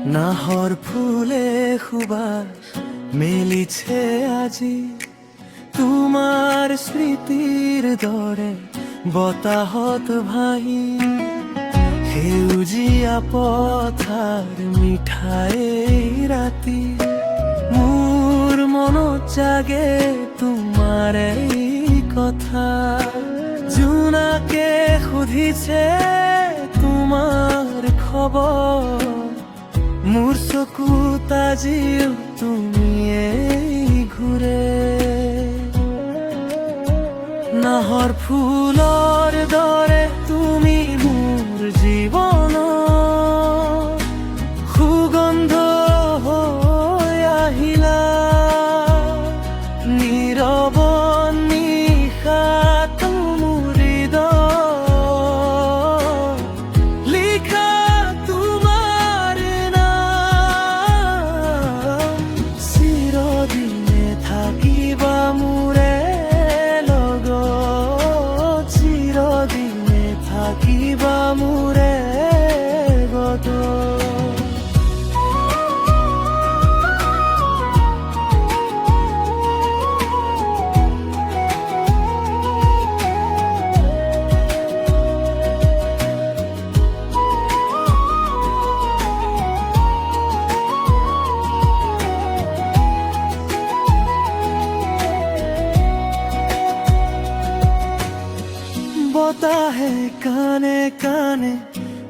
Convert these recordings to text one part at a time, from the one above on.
নাহৰ ফুলে সুবাস মেলিছে আজি তোমাৰ স্মৃতিৰ দৰে বতাহত ভাহি সেউজীয়া পথাৰ মিঠাই ৰাতি মোৰ মনত জাগে তোমাৰ এই কথা জোনাকে সুধিছে তোমাৰ খবৰ মোৰ চকুত আজিও তুমিয়েই ঘূৰে নাহৰ ফুলৰ দৰে তুমি মোৰ জীৱনৰ সুগন্ধ হৈ আহিলা নীৰৱ নিশাত মোৰ হৃদয় লিখা তোমাৰ নাম চিৰদিনে থাকিবা মোৰে লগত চিৰদিনে থাকিবা মোৰে গত বতাহে কানে কানে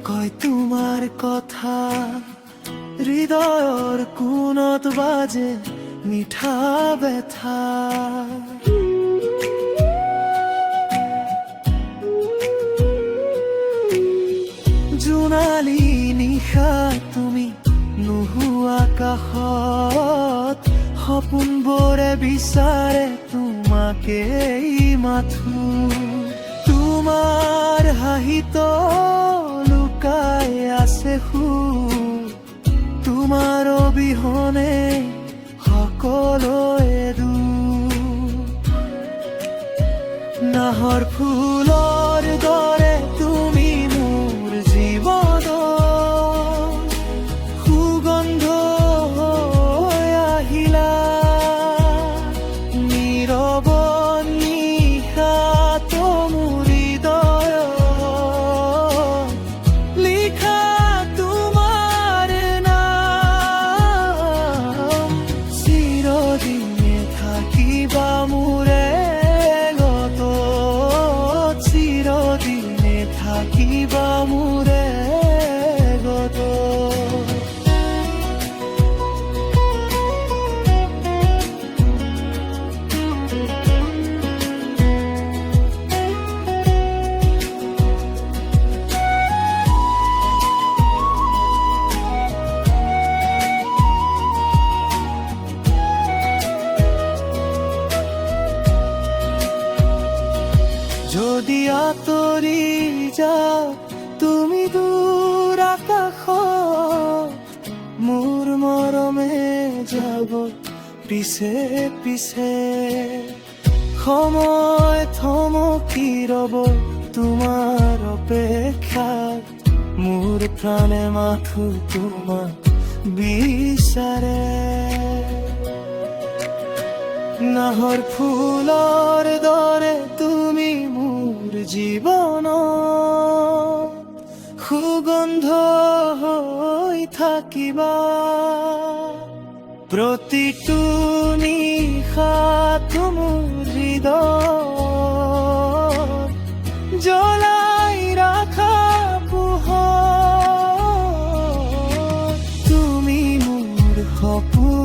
কয় তোমাৰ কথা হৃদয়ৰ কোণত বাজে মিঠা ব্যথা জোনালী নিশা তুমি নোহোৱা কাষত সপোনবোৰে বিচাৰে তোমাকেই মাথো তোমাৰ হাঁহিত লুকাই আছে সুৰ তোমাৰ অবিহনে সকলোৱে দূৰ নাহৰ ফুলৰ দৰে তুমি মোৰ জীৱনৰ সুগন্ধ হৈ আহিলা নীৰৱ নিশাত মোৰ হৃদয়ত লিখা তোমাৰ নাম চিৰদিনে থাকিবা মোৰে গত চিৰদিনে থাকিবা মোৰে গত যদি আঁতৰি যাও তুমি দূৰ আকাশত মোৰ মৰমে যাব পিছে পিছে সময় থমকি ৰব তোমাৰ অপেক্ষাত মোৰ প্ৰাণে মাথো তোমাক বিচাৰে নাহৰ ফুলৰ দৰে তুমি মোৰ জীৱনৰ সুগন্ধ হৈ থাকিবা প্ৰতিটো নিশাত মোৰ হৃদয় জ্বলাই ৰাখা পোহৰ তুমি মোৰ সপোন